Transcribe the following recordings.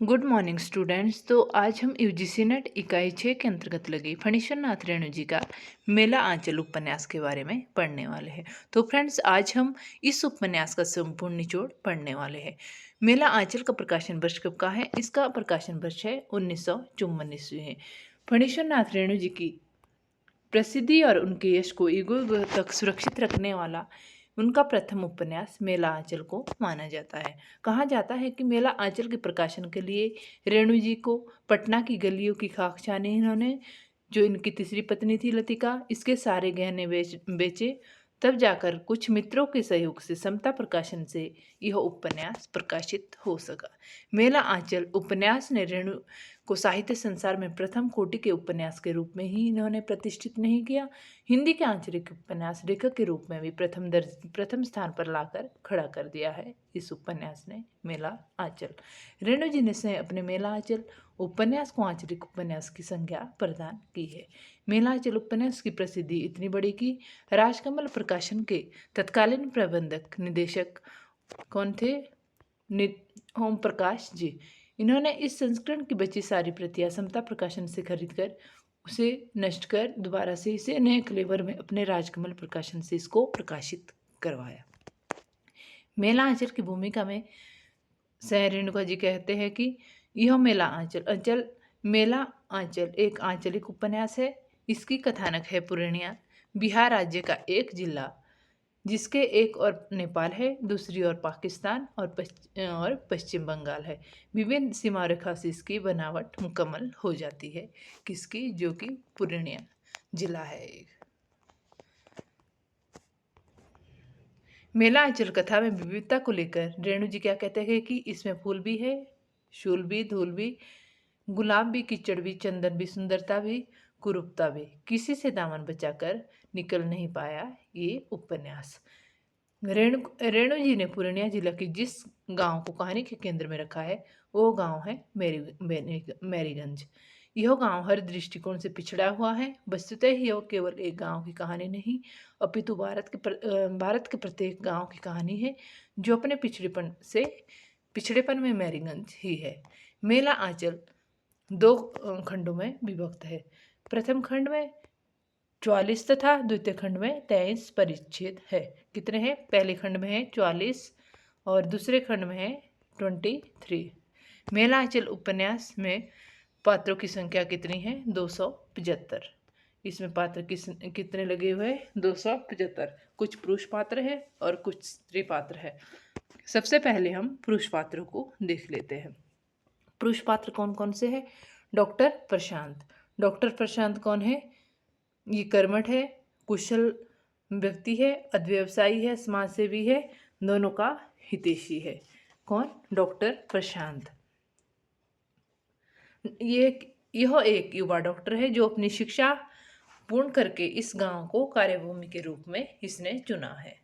Good morning students. तो आज हम यूजीसी नेट इकाई 6 के अंतर्गत लगे फणीश्वर नाथ रेणु जी का मेला आंचल उपन्यास के बारे में पढ़ने वाले हैं। तो फ्रेंड्स, आज हम इस उपन्यास का संपूर्ण निचोड़ पढ़ने वाले हैं। मेला आंचल का प्रकाशन वर्ष कब का है? इसका प्रकाशन वर्ष है 1954 ईस्वी है। फणीश्वर नाथ रेणु जी की प्रसिद्धि और उनके यश को युगों युगों तक सुरक्षित रखने वाला उनका प्रथम उपन्यास मेला आंचल को माना जाता है। कहा जाता है कि मेला आंचल के प्रकाशन के लिए रेणु जी को पटना की गलियों की खाक छानी इन्होंने, जो इनकी तीसरी पत्नी थी लतिका, इसके सारे गहने बेचे। तब जाकर कुछ मित्रों के सहयोग से समता प्रकाशन से यह उपन्यास प्रकाशित हो सका। मेला आंचल उपन्यास ने रेणु को साहित्य संसार में प्रथम कोटि के उपन्यास के रूप में ही इन्होंने प्रतिष्ठित नहीं किया, हिंदी के आंचलिक उपन्यास लेखक के रूप में भी प्रथम स्थान पर लाकर खड़ा कर दिया है इस उपन्यास ने मेला आंचल। रेणु जी ने अपने मेला आंचल उपन्यास को आंचलिक उपन्यास की संज्ञा प्रदान की है। मेला आंचल उपन्यास की प्रसिद्धि इतनी बड़ी कि राजकमल प्रकाशन के तत्कालीन प्रबंधक निदेशक कौन थे? ओम प्रकाश जी। इन्होंने इस संस्करण की बची सारी प्रतियां समता प्रकाशन से खरीदकर उसे नष्ट कर दोबारा से इसे नए क्लेवर में अपने राजकमल प्रकाशन से इसको प्रकाशित करवाया। मेला आंचल की भूमिका में सह रेणुका जी कहते हैं कि यह मेला आंचल एक आंचलिक उपन्यास है। इसकी कथानक है पूर्णिया, बिहार राज्य का एक जिला, जिसके एक और नेपाल है, दूसरी ओर पाकिस्तान और पश्चिम बंगाल है। विभिन्न सीमा रेखा से इसकी बनावट मुकम्मल हो जाती है। किसकी? जो कि पूर्णिया जिला है। मेला आंचल कथा में विविधता को लेकर रेणु जी क्या कहते हैं कि इसमें फूल भी है, शूल भी, धूल भी, गुलाब भी, कीचड़ भी, चंदन भी, सुंदरता भी, कुरूपता भी, किसी से दामन बचाकर निकल नहीं पाया ये उपन्यास। रेणु जी ने पूर्णिया जिला की जिस गांव को कहानी के केंद्र में रखा है वो गांव है मैरीगंज। यह गांव हर दृष्टिकोण से पिछड़ा हुआ है। वस्तुतः यह केवल एक गांव की कहानी नहीं, अपितु भारत के प्रत्येक गांव की कहानी है जो अपने पिछड़ेपन में मैरीगंज ही है। मेला आंचल दो खंडों में विभक्त है। प्रथम खंड में 44 तथा द्वितीय खंड में 23 परिच्छेद है। कितने हैं? पहले खंड में है 44 और दूसरे खंड में है 23। मेला आंचल उपन्यास में पात्रों की संख्या कितनी है? 275। इसमें पात्र कितने लगे हुए हैं? 275। कुछ पुरुष पात्र है और कुछ स्त्री पात्र है। सबसे पहले हम पुरुष पात्रों को देख लेते हैं। पुरुष पात्र कौन कौन से हैं? डॉक्टर प्रशांत। डॉक्टर प्रशांत कौन है? ये कर्मठ है, कुशल व्यक्ति है, अध्यवसायी है, समाजसेवी है, दोनों का हितैषी है। कौन? डॉक्टर प्रशांत। यह एक युवा डॉक्टर है जो अपनी शिक्षा पूर्ण करके इस गांव को कार्यभूमि के रूप में इसने चुना है।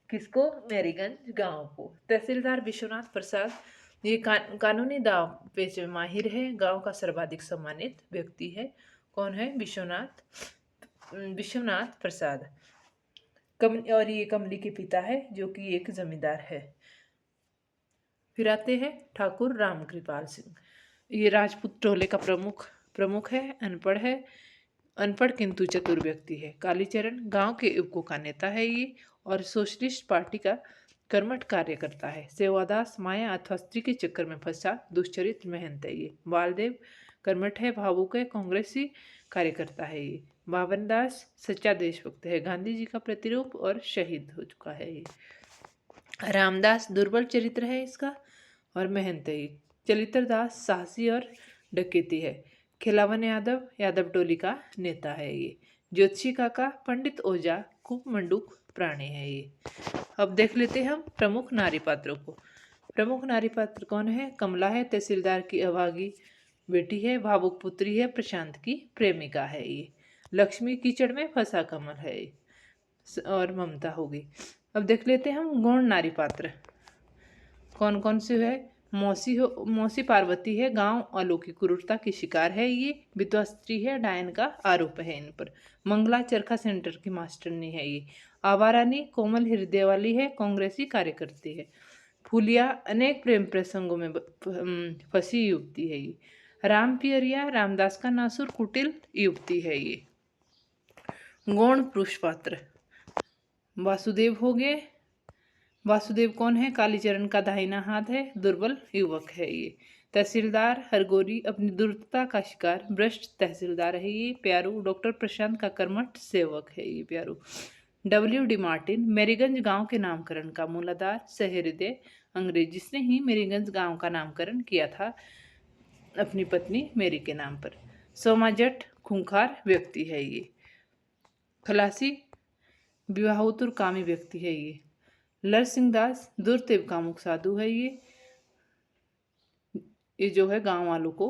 किसको? मैरीगंज गांव को। तहसीलदार विश्वनाथ प्रसाद ये कानूनी दाव पेच में माहिर है, गांव का सर्वाधिक सम्मानित व्यक्ति है। कौन है? विश्वनाथ प्रसाद। और ये कमली के पिता है जो कि एक जमींदार है। फिर आते हैं ठाकुर रामकृपाल सिंह। ये राजपूत टोले का प्रमुख है, अनपढ़ किंतु चतुर व्यक्ति है। कालीचरण गांव के युवकों का नेता है ये और सोशलिस्ट पार्टी का कर्मठ कार्य करता है। सेवादास माया अथवा स्त्री के चक्कर में फंसा दुष्चरित्र मेहनत है ये। बालदेव कर्मठ है, भावुक है, कांग्रेसी कार्यकर्ता है ये। बावन दास सच्चा देशभक्त है, गांधी जी का प्रतिरूप और शहीद हो चुका है ये। रामदास दुर्बल चरित्र है इसका और मेहनत है ये। चलित्र दास साहसी और डकैती है। खिलावन यादव टोली का नेता है ये। ज्योतिषी काका पंडित ओझा खूब मंडूक प्राणी है ये। अब देख लेते हैं हम प्रमुख नारी पात्रों को। प्रमुख नारी पात्र कौन है? कमला है, तहसीलदार की अभागी बेटी है, भावुक पुत्री है, प्रशांत की प्रेमिका है ये। लक्ष्मी कीचड़ में फंसा कमल है ये और ममता होगी। अब देख लेते हैं हम गौण नारी पात्र कौन कौन से है। मौसी पार्वती है, गांव अलौकिक क्रूरता की शिकार है ये। विधवा स्त्री है, डायन का आरोप है इन पर। मंगला चरखा सेंटर की मास्टरनी है ये। आवारानी कोमल हृदय वाली है, कांग्रेसी कार्यकर्ती है। फूलिया अनेक प्रेम प्रसंगों में फंसी युवती है ये। राम पियरिया रामदास का नासुर कुटिल युवती है ये। गौण पुरुष पात्र वासुदेव हो गए। वासुदेव कौन है? कालीचरण का दाहिना हाथ है, दुर्बल युवक है ये। तहसीलदार हरगोरी अपनी दुर्दता का शिकार भ्रष्ट तहसीलदार है ये, प्यारू। डॉक्टर प्रशांत का कर्मठ सेवक है ये, Pyaru. W D Martin Meriganj गांव के नामकरण का मूलाधार, सहृदय अंग्रेज, जिसने ही मेरीगंज गांव का नामकरण किया था अपनी पत्नी मेरी के नाम पर। सोमाजट खूंखार व्यक्ति है ये। खलासी विवाहोत्तर कामी व्यक्ति है ये। लरसिंह दास दुर्देव कामुक साधु है ये जो है गांव वालों को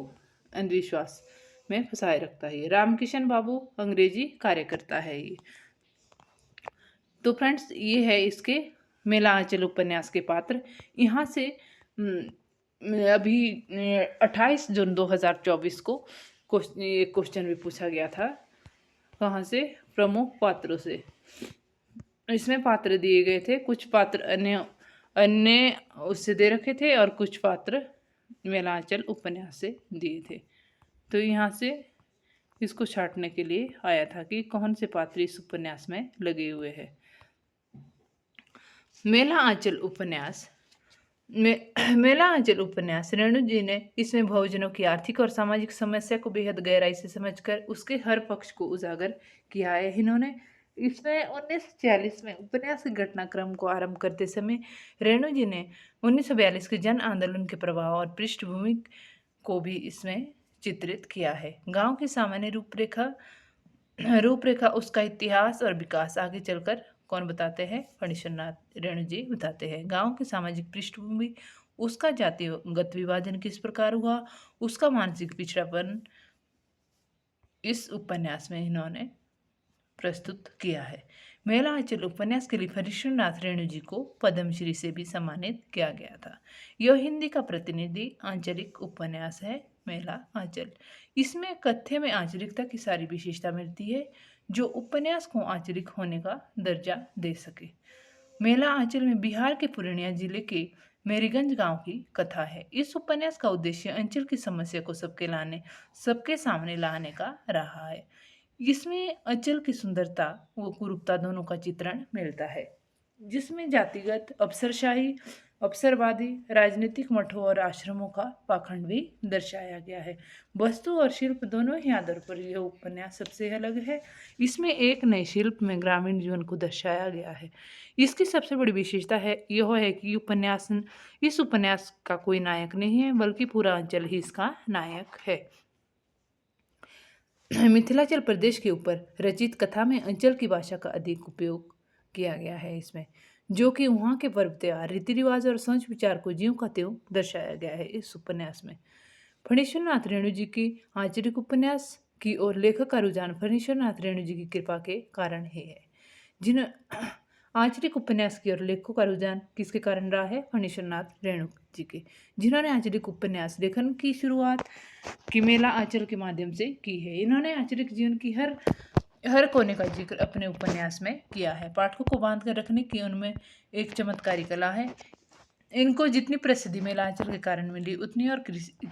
अंधविश्वास में फंसाए रखता है ये। रामकिशन बाबू अंग्रेजी कार्यकर्ता है ये। तो फ्रेंड्स ये है इसके मेला आंचल उपन्यास के पात्र। यहाँ से अभी 28 जून 2024 को क्वेश्चन भी पूछा गया था। कहाँ से? प्रमुख पात्रों से। इसमें पात्र दिए गए थे, कुछ पात्र अन्य अन्य उससे दे रखे थे और कुछ पात्र मेला आंचल उपन्यास से दिए थे। तो यहाँ से इसको छांटने के लिए आया था कि कौन से पात्र इस उपन्यास में लगे हुए हैं। मेला आंचल उपन्यास मेला आंचल उपन्यास रेणु जी ने इसमें बहुजनों की आर्थिक और सामाजिक समस्या को बेहद गहराई से समझकर उसके हर पक्ष को उजागर किया है। इन्होंने इसमें 1946 में उपन्यास के घटनाक्रम को आरंभ करते समय रेणु जी ने 1942 के जन आंदोलन के प्रभाव और पृष्ठभूमि को भी इसमें चित्रित किया है। गांव की सामान्य रूपरेखा उसका इतिहास और विकास आगे चलकर कौन बताते हैं? फणीश्वर नाथ रेणु जी बताते हैं। गांव की सामाजिक पृष्ठभूमि, उसका जातिगत विभाजन किस प्रकार हुआ, उसका मानसिक पिछड़ापन इस उपन्यास में इन्होंने प्रस्तुत किया है। मेला आंचल उपन्यास के लिए फणीश्वर नाथ रेणु जी को पद्मश्री से भी सम्मानित किया गया था। यह हिंदी का प्रतिनिधि आंचलिक उपन्यास है मेला आंचल। इसमें कथ्य में आंचलिकता की सारी विशेषता मिलती है जो उपन्यास को आंचलिक होने का दर्जा दे सके। मेला आंचल में बिहार के पूर्णिया जिले के मेरीगंज गांव की कथा है। इस उपन्यास का उद्देश्य अंचल की समस्या को सबके सामने लाने का रहा है। इसमें अंचल की सुंदरता व कुरूपता दोनों का चित्रण मिलता है, जिसमें जातिगत अफसरशाही, अवसरवादी राजनीतिक मठों और आश्रमों का पाखंड भी दर्शाया गया है। वस्तु और शिल्प दोनों ही आधार पर यह उपन्यास सबसे अलग है। इसमें एक नए शिल्प में ग्रामीण जीवन को दर्शाया गया है। इसकी सबसे बड़ी विशेषता है यह है कि इस उपन्यास का कोई नायक नहीं है, बल्कि पूरा अंचल ही इसका नायक है। मिथिलांचल प्रदेश के ऊपर रचित कथा में अंचल की भाषा का अधिक उपयोग किया गया है इसमें, जो कि वहाँ के पर्व त्योहार, रीति रिवाज और सोच विचार को ज्यों का त्यों दर्शाया गया है इस उपन्यास में। फणीश्वर नाथ रेणु जी की आंचलिक उपन्यास की ओर लेखक का रुझान फणीश्वर नाथ रेणु जी की कृपा के कारण ही है। आंचलिक उपन्यास की ओर लेखकों का रुझान किसके कारण रहा है? फणीश्वर नाथ रेणु जी के, जिन्होंने आंचलिक उपन्यास लेखन की शुरुआत की मेला आंचल के माध्यम से की है। इन्होंने आंचलिक जीवन की हर कोने का जिक्र अपने उपन्यास में किया है। पाठकों को बांध कर रखने की उनमें एक चमत्कारी कला है। इनको जितनी प्रसिद्धि मेला आंचल के कारण मिली, उतनी और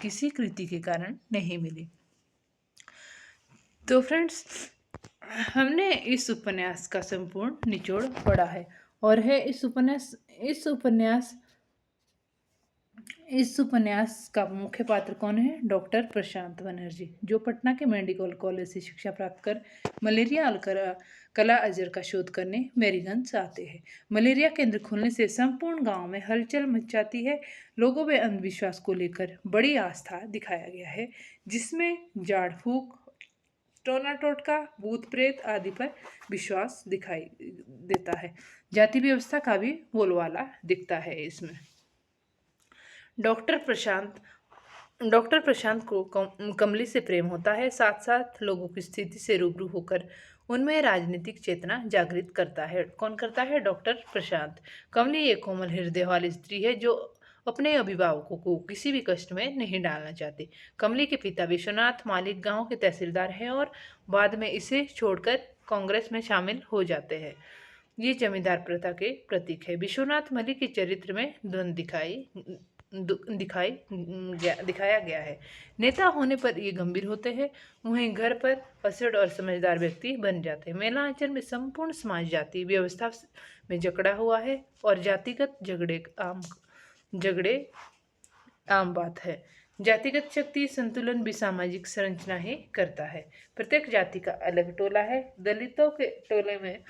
किसी कृति के कारण नहीं मिली। तो फ्रेंड्स, हमने इस उपन्यास का संपूर्ण निचोड़ पढ़ा है और है इस उपन्यास का मुख्य पात्र कौन है? डॉक्टर प्रशांत बनर्जी, जो पटना के मेडिकल कॉलेज से शिक्षा प्राप्त कर मलेरिया कला अजर का शोध करने मेरीगंज आते हैं। मलेरिया केंद्र खुलने से संपूर्ण गांव में हलचल मच जाती है। लोगों में अंधविश्वास को लेकर बड़ी आस्था दिखाया गया है, जिसमें झाड़ फूक, टोना टोटका, भूत प्रेत आदि पर विश्वास दिखाई देता है। जाति व्यवस्था का भी बोलबाला दिखता है इसमें। डॉक्टर प्रशांत को कमली से प्रेम होता है, साथ साथ लोगों की स्थिति से रूबरू होकर उनमें राजनीतिक चेतना जागृत करता है। कौन करता है? डॉक्टर प्रशांत। कमली एक कोमल हृदय वाली स्त्री है जो अपने अभिभावकों को किसी भी कष्ट में नहीं डालना चाहती। कमली के पिता विश्वनाथ मालिक गांव के तहसीलदार हैं और बाद में इसे छोड़कर कांग्रेस में शामिल हो जाते हैं। ये जमींदार प्रथा के प्रतीक है। विश्वनाथ मलिक के चरित्र में द्वंद्व दिखाया गया है। नेता होने पर ये गंभीर होते हैं, वहीं घर पर असेड और समझदार व्यक्ति बन जाते हैं। मेला आंचल में संपूर्ण समाज जाति व्यवस्था में जकड़ा हुआ है और जातिगत झगड़े आम बात है। जातिगत शक्ति संतुलन भी सामाजिक संरचना ही करता है। प्रत्येक जाति का अलग टोला है। दलितों के टोले में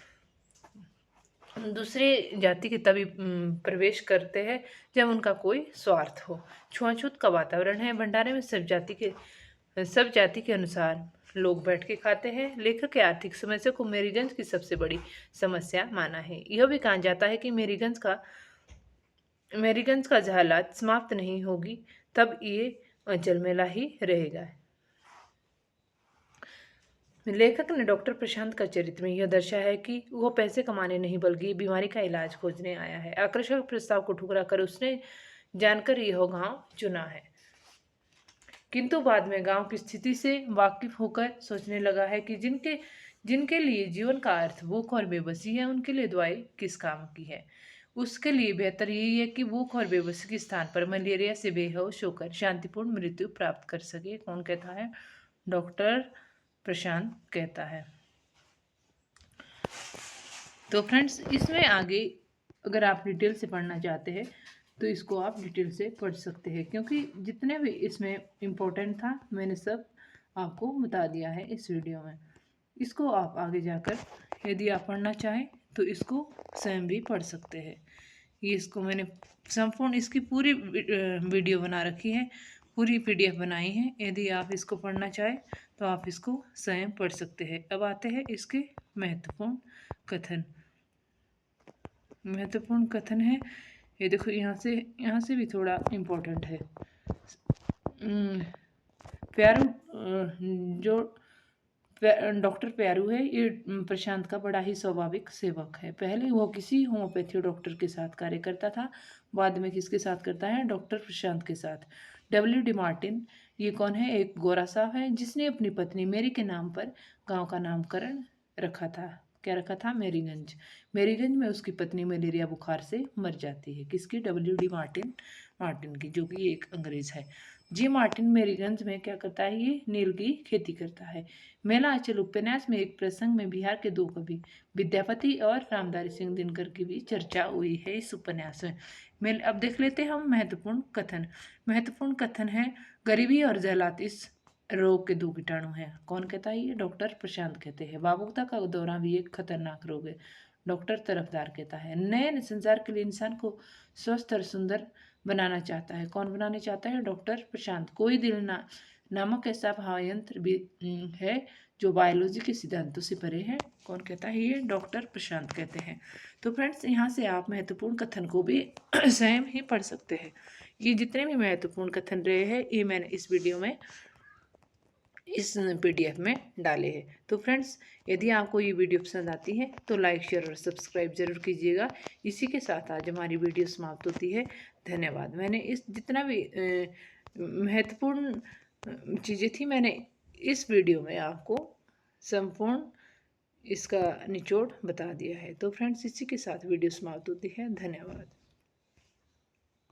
दूसरे जाति के तभी प्रवेश करते हैं जब उनका कोई स्वार्थ हो। छुआछूत का वातावरण है। भंडारे में सब जाति के अनुसार लोग बैठ के खाते हैं। लेखक के आर्थिक समस्या को मेरीगंज की सबसे बड़ी समस्या माना है। यह भी कहा जाता है कि मेरीगंज का जहालात समाप्त नहीं होगी तब ये अंचल मेला ही रहेगा। लेखक ने डॉक्टर प्रशांत का चरित्र में यह दर्शाया है कि वह पैसे कमाने नहीं बल्कि बीमारी का इलाज खोजने आया है। आकर्षक प्रस्ताव को ठुकरा कर उसने जानकर यह गांव चुना है, किंतु बाद में गांव की स्थिति से वाकिफ होकर सोचने लगा है कि जिनके लिए जीवन का अर्थ भूख और बेबसी है, उनके लिए दवाई किस काम की है। उसके लिए बेहतर यही है कि भूख और बेबसी के स्थान पर मलेरिया से बेहोश होकर शांतिपूर्ण मृत्यु प्राप्त कर सके। कौन कहता है? डॉक्टर प्रशांत कहता है। तो फ्रेंड्स, इसमें आगे अगर आप डिटेल से पढ़ना चाहते हैं तो इसको आप डिटेल से पढ़ सकते हैं, क्योंकि जितने भी इसमें इम्पोर्टेंट था मैंने सब आपको बता दिया है इस वीडियो में। इसको आप आगे जाकर यदि आप पढ़ना चाहें तो इसको स्वयं भी पढ़ सकते हैं। ये इसको मैंने संपूर्ण इसकी पूरी वीडियो बना रखी है, पूरी PDF बनाई है। यदि आप इसको पढ़ना चाहें तो आप इसको स्वयं पढ़ सकते हैं। अब आते हैं इसके महत्वपूर्ण कथन है। ये देखो, यहाँ से भी थोड़ा इम्पोर्टेंट है। प्यारू जो डॉक्टर प्यारू है, ये प्रशांत का बड़ा ही स्वाभाविक सेवक है। पहले वो किसी होम्योपैथी डॉक्टर के साथ कार्य करता था, बाद में किसके साथ करता है? डॉक्टर प्रशांत के साथ। WD मार्टिन, ये कौन है? एक गोरा साहब है जिसने अपनी पत्नी मेरी के नाम पर गांव का नामकरण रखा था। क्या रखा था? मेरीगंज। मेरीगंज में उसकी पत्नी मलेरिया बुखार से मर जाती है। किसकी? WD मार्टिन की, जो कि एक अंग्रेज है। जी मार्टिन मेरीगंज में क्या करता है? ये नील की खेती करता है। मेला आंचल उपन्यास में एक प्रसंग में बिहार के 2 कवि विद्यापति और रामधारी सिंह दिनकर की भी चर्चा हुई है इस उपन्यास में। अब देख लेते हैं हम महत्वपूर्ण कथन है, गरीबी और जहलात इस रोग के 2 कीटाणु हैं। कौन कहता है? ये डॉक्टर प्रशांत कहते हैं। भावुकता का दौरा भी एक खतरनाक रोग है। डॉक्टर तरफदार कहता है। नए संसार के लिए इंसान को स्वस्थ और सुंदर बनाना चाहता है। कौन बनाना चाहता है? डॉक्टर प्रशांत। कोई दिल नामक ऐसा भावयंत्र भी है जो बायोलॉजी के सिद्धांतों से परे है। कौन कहता है? ये डॉक्टर प्रशांत कहते हैं। तो फ्रेंड्स, यहाँ से आप महत्वपूर्ण कथन को भी स्वयं ही पढ़ सकते हैं। ये जितने भी महत्वपूर्ण कथन रहे हैं ये मैंने इस वीडियो में इस PDF में डाले हैं। तो फ्रेंड्स, यदि आपको ये वीडियो पसंद आती है तो लाइक, शेयर और सब्सक्राइब जरूर कीजिएगा। इसी के साथ आज हमारी वीडियो समाप्त होती है। धन्यवाद। मैंने इस जितना भी महत्वपूर्ण चीज़ें थी मैंने इस वीडियो में आपको संपूर्ण इसका निचोड़ बता दिया है। तो फ्रेंड्स, इसी के साथ वीडियो समाप्त होती है। धन्यवाद।